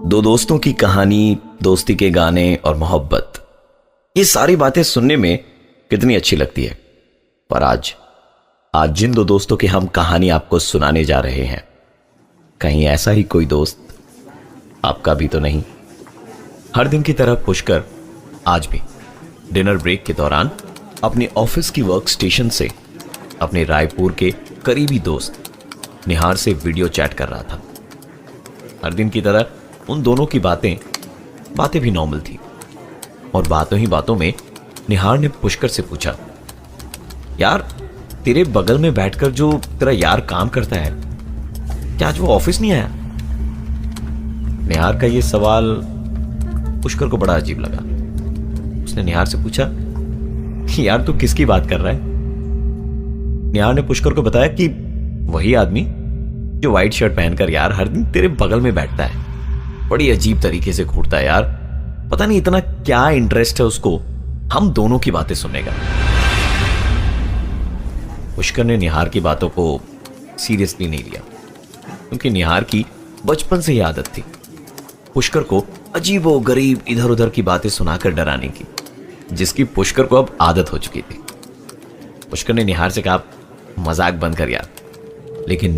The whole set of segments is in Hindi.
दो दोस्तों की कहानी, दोस्ती के गाने और मोहब्बत, ये सारी बातें सुनने में कितनी अच्छी लगती है। पर आज जिन दो दोस्तों की हम कहानी आपको सुनाने जा रहे हैं, कहीं ऐसा ही कोई दोस्त आपका भी तो नहीं। हर दिन की तरह पुष्कर आज भी डिनर ब्रेक के दौरान अपने ऑफिस की वर्क स्टेशन से अपने रायपुर के करीबी दोस्त निहार से वीडियो चैट कर रहा था। हर दिन की तरह उन दोनों की बातें भी नॉर्मल थी और बातों ही बातों में निहार ने पुष्कर से पूछा, यार तेरे बगल में बैठकर जो तेरा यार काम करता है, क्या आज वो ऑफिस नहीं आया? निहार का ये सवाल पुष्कर को बड़ा अजीब लगा। उसने निहार से पूछा, यार तू किसकी बात कर रहा है? निहार ने पुष्कर को बताया कि वही आदमी जो व्हाइट शर्ट पहनकर यार हर दिन तेरे बगल में बैठता है, बड़ी अजीब तरीके से घूरता है यार, पता नहीं इतना क्या इंटरेस्ट है उसको हम दोनों की बातें सुनने का। पुष्कर ने निहार की बातों को सीरियसली नहीं लिया, क्योंकि निहार की बचपन से ही आदत थी पुष्कर को अजीबो गरीब इधर उधर की बातें सुनाकर डराने की, जिसकी पुष्कर को अब आदत हो चुकी थी। पुष्कर ने निहार से कहा, मजाक बंद कर यार। लेकिन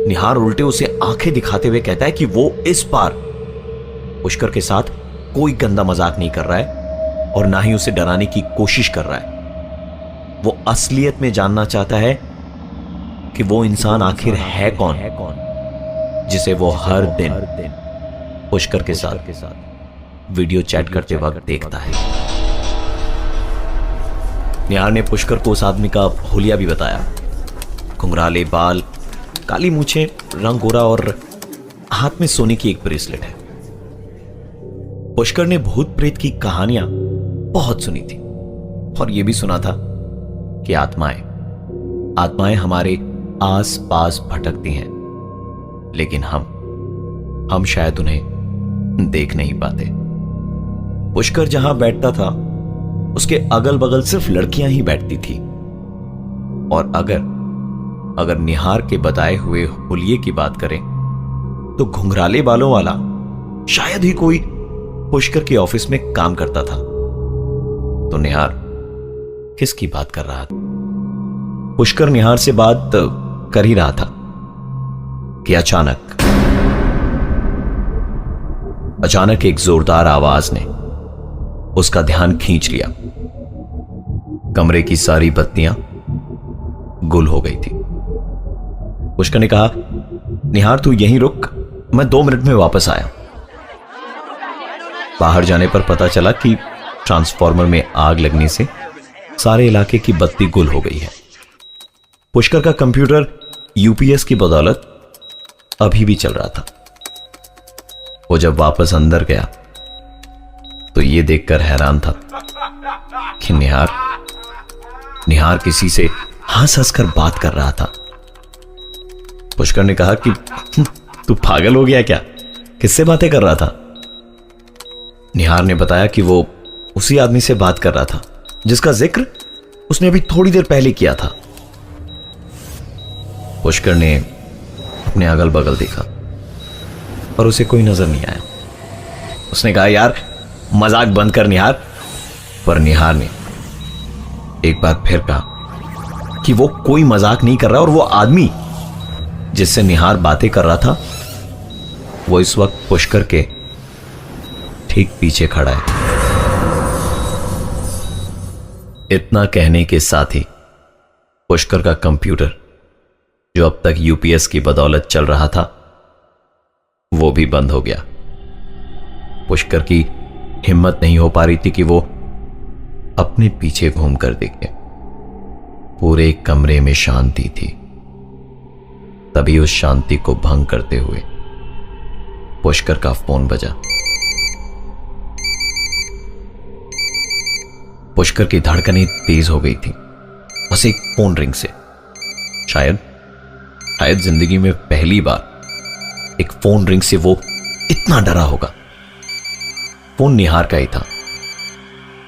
निहार उल्टे उसे आंखें दिखाते हुए कहता है कि वो इस बार पुष्कर के साथ कोई गंदा मजाक नहीं कर रहा है और ना ही उसे डराने की कोशिश कर रहा है। वो असलियत में जानना चाहता है कि वो इंसान आखिर है कौन जिसे वो हर दिन पुष्कर के साथ वीडियो चैट करते वक्त देखता है। निहार ने पुष्कर को उस आदमी का हुलिया भी बताया। घुंघराले बाल, काली मूछें, रंग गोरा और हाथ में सोने की एक ब्रेसलेट है। पुष्कर ने भूत प्रेत की कहानियां बहुत सुनी थी और यह भी सुना था कि आत्माएं हमारे आस पास भटकती हैं, लेकिन हम शायद उन्हें देख नहीं पाते। पुष्कर जहां बैठता था उसके अगल बगल सिर्फ लड़कियां ही बैठती थी, और अगर निहार के बताए हुए हुलिये की बात करें तो घुंघराले बालों वाला शायद ही कोई पुष्कर के ऑफिस में काम करता था। तो निहार किसकी बात कर रहा था? पुष्कर निहार से बात कर ही रहा था कि अचानक एक जोरदार आवाज ने उसका ध्यान खींच लिया। कमरे की सारी बत्तियां गुल हो गई थी। पुष्कर ने कहा, निहार तू यहीं रुक, मैं 2 मिनट में वापस आया। बाहर जाने पर पता चला कि ट्रांसफार्मर में आग लगने से सारे इलाके की बत्ती गुल हो गई है। पुष्कर का कंप्यूटर यूपीएस की बदौलत अभी भी चल रहा था। वो जब वापस अंदर गया तो यह देखकर हैरान था कि निहार किसी से हंस हंसकर बात कर रहा था। पुष्कर ने कहा कि तू पागल हो गया क्या? किससे बातें कर रहा था? निहार ने बताया कि वो उसी आदमी से बात कर रहा था जिसका जिक्र उसने अभी थोड़ी देर पहले किया था। पुष्कर ने अपने अगल बगल देखा पर उसे कोई नजर नहीं आया। उसने कहा, यार मजाक बंद कर निहार। पर निहार ने एक बार फिर कहा कि वो कोई मजाक नहीं कर रहा और वो आदमी जिससे निहार बातें कर रहा था वो इस वक्त पुष्कर के ठीक पीछे खड़ा है। इतना कहने के साथ ही पुष्कर का कंप्यूटर, जो अब तक यूपीएस की बदौलत चल रहा था, वो भी बंद हो गया। पुष्कर की हिम्मत नहीं हो पा रही थी कि वो अपने पीछे घूमकर देखे। पूरे कमरे में शांति थी। तभी उस शांति को भंग करते हुए पुष्कर का फोन बजा। पुष्कर की धड़कनें तेज हो गई थी बस एक फोन रिंग से। शायद जिंदगी में पहली बार एक फोन रिंग से वो इतना डरा होगा। फोन निहार का ही था,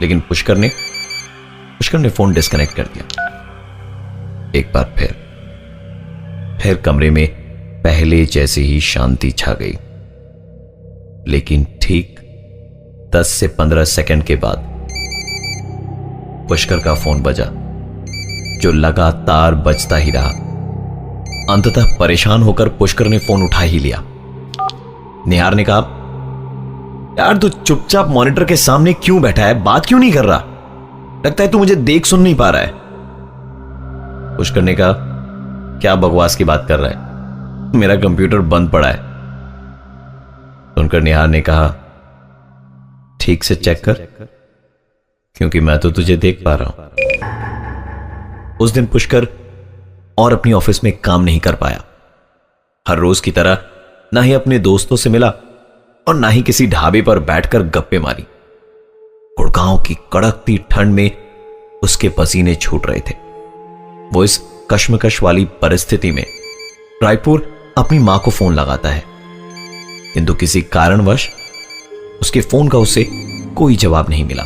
लेकिन पुष्कर ने फोन डिस्कनेक्ट कर दिया। एक बार फिर कमरे में पहले जैसे ही शांति छा गई। लेकिन ठीक 10 से 15 सेकंड के बाद पुष्कर का फोन बजा, जो लगातार बजता ही रहा। अंततः परेशान होकर पुष्कर ने फोन उठा ही लिया। निहार ने कहा, यार तू चुपचाप मॉनिटर के सामने क्यों बैठा है, बात क्यों नहीं कर रहा? लगता है तू मुझे देख सुन नहीं पा रहा है। पुष्कर ने कहा, क्या बकवास की बात कर रहा है, मेरा कंप्यूटर बंद पड़ा है। सुनकर निहार ने कहा, ठीक से चेक कर, क्योंकि मैं तो तुझे देख पा रहा हूं। उस दिन पुष्कर और अपनी ऑफिस में काम नहीं कर पाया। हर रोज की तरह ना ही अपने दोस्तों से मिला और ना ही किसी ढाबे पर बैठकर गप्पे मारी। गुड़गांव की कड़कती ठंड में उसके पसीने छूट रहे थे। वो इस कश्मकश वाली परिस्थिति में रायपुर अपनी मां को फोन लगाता है, किंतु किसी कारणवश उसके फोन का उसे कोई जवाब नहीं मिला।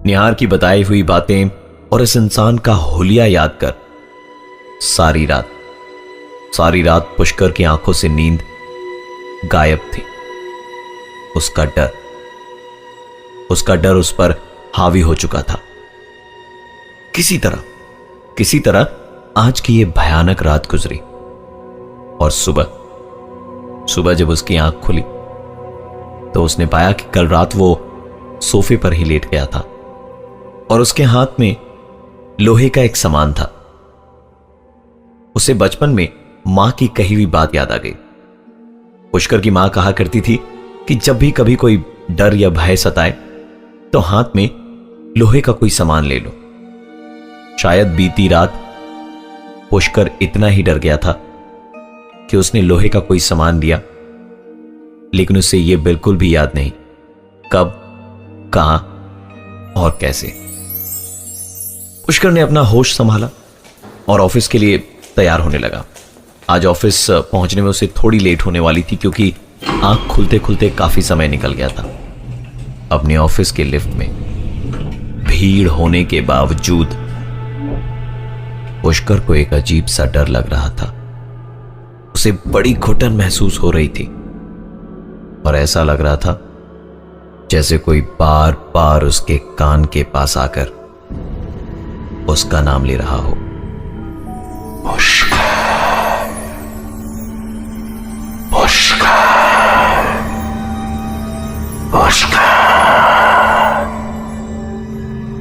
निहार की बताई हुई बातें और इस इंसान का हुलिया याद कर सारी रात पुष्कर की आंखों से नींद गायब थी। उसका डर उस पर हावी हो चुका था। किसी तरह आज की यह भयानक रात गुजरी और सुबह जब उसकी आंख खुली तो उसने पाया कि कल रात वो सोफे पर ही लेट गया था और उसके हाथ में लोहे का एक सामान था। उसे बचपन में मां की कही हुई बात याद आ गई। पुष्कर की मां कहा करती थी कि जब भी कभी कोई डर या भय सताए तो हाथ में लोहे का कोई सामान ले लो। शायद बीती रात पुष्कर इतना ही डर गया था कि उसने लोहे का कोई सामान लिया, लेकिन उसे यह बिल्कुल भी याद नहीं कब, कहां और कैसे। पुष्कर ने अपना होश संभाला और ऑफिस के लिए तैयार होने लगा। आज ऑफिस पहुंचने में उसे थोड़ी लेट होने वाली थी, क्योंकि आंख खुलते खुलते काफी समय निकल गया था। अपने ऑफिस के लिफ्ट में भीड़ होने के बावजूद पुष्कर को एक अजीब सा डर लग रहा था। उसे बड़ी घुटन महसूस हो रही थी और ऐसा लग रहा था जैसे कोई बार बार उसके कान के पास आकर उसका नाम ले रहा हो।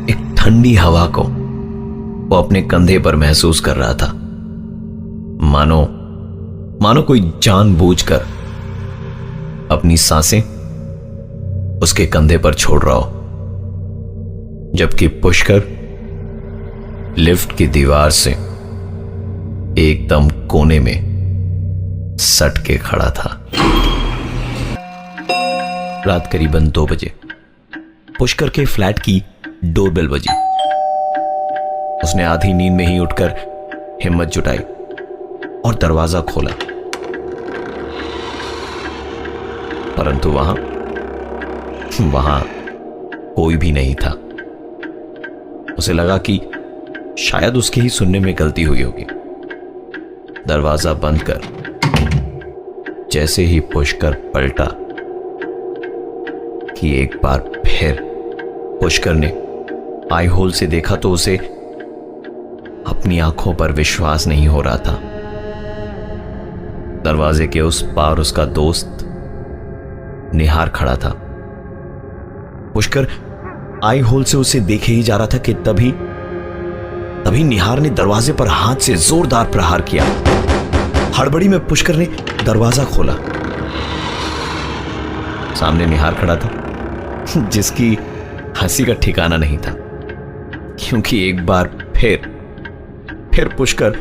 एक ठंडी हवा को वो अपने कंधे पर महसूस कर रहा था, मानो कोई जानबूझकर अपनी सांसें उसके कंधे पर छोड़ रहा हो। जबकि पुष्कर लिफ्ट की दीवार से एकदम कोने में सट के खड़ा था। रात करीबन 2 बजे पुष्कर के फ्लैट की डोरबेल बजी। उसने आधी नींद में ही उठकर हिम्मत जुटाई और दरवाजा खोला, परंतु वहां कोई भी नहीं था। उसे लगा कि शायद उसके ही सुनने में गलती हुई होगी। दरवाजा बंद कर जैसे ही पुष्कर पलटा कि एक बार फिर पुष्कर ने आई होल से देखा तो उसे अपनी आंखों पर विश्वास नहीं हो रहा था। दरवाजे के उस पार उसका दोस्त निहार खड़ा था। पुष्कर आई होल से उसे देखे ही जा रहा था कि तभी निहार ने दरवाजे पर हाथ से जोरदार प्रहार किया। हड़बड़ी में पुष्कर ने दरवाजा खोला। सामने निहार खड़ा था, जिसकी हंसी का ठिकाना नहीं था, क्योंकि एक बार फिर पुष्कर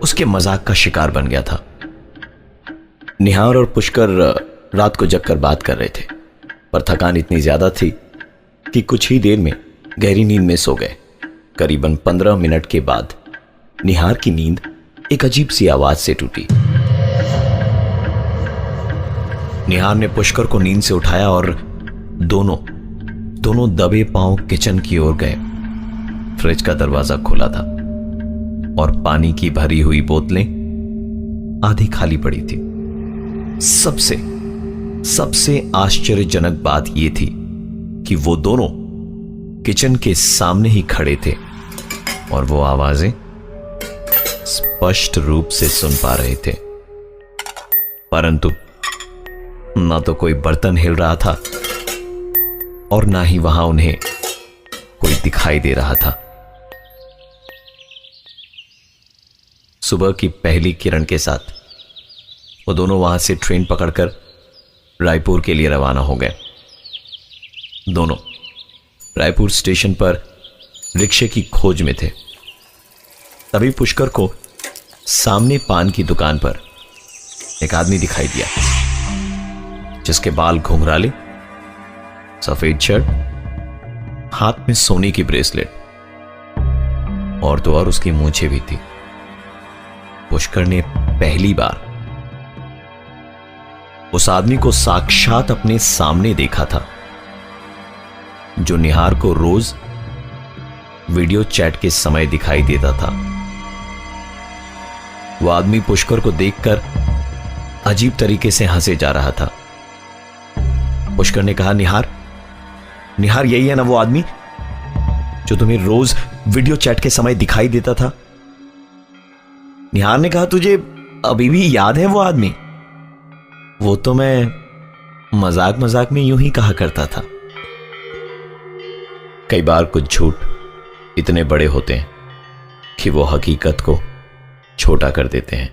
उसके मजाक का शिकार बन गया था। निहार और पुष्कर रात को जगकर बात कर रहे थे, पर थकान इतनी ज्यादा थी कि कुछ ही देर में गहरी नींद में सो गए। करीबन 15 मिनट के बाद निहार की नींद एक अजीब सी आवाज से टूटी। निहार ने पुष्कर को नींद से उठाया और दोनों दबे पांव किचन की ओर गए। फ्रिज का दरवाजा खुला था और पानी की भरी हुई बोतलें आधी खाली पड़ी थी। सबसे आश्चर्यजनक बात यह थी कि वो दोनों किचन के सामने ही खड़े थे और वो आवाजें स्पष्ट रूप से सुन पा रहे थे, परंतु ना तो कोई बर्तन हिल रहा था और ना ही वहां उन्हें कोई दिखाई दे रहा था। सुबह की पहली किरण के साथ वो दोनों वहां से ट्रेन पकड़कर रायपुर के लिए रवाना हो गए। दोनों रायपुर स्टेशन पर रिक्शे की खोज में थे। तभी पुष्कर को सामने पान की दुकान पर एक आदमी दिखाई दिया, जिसके बाल घुंघराले, सफेद शर्ट, हाथ में सोने की ब्रेसलेट और तो और उसकी मूंछें भी थी। पुष्कर ने पहली बार उस आदमी को साक्षात अपने सामने देखा था, जो निहार को रोज वीडियो चैट के समय दिखाई देता था। वो आदमी पुष्कर को देखकर अजीब तरीके से हंसे जा रहा था। पुष्कर ने कहा, निहार, निहार यही है ना वो आदमी जो तुम्हें रोज वीडियो चैट के समय दिखाई देता था? निहार ने कहा, तुझे अभी भी याद है वो आदमी? वो तो मैं मजाक मजाक में यूं ही कहा करता था। कई बार कुछ झूठ इतने बड़े होते हैं कि वो हकीकत को छोटा कर देते हैं।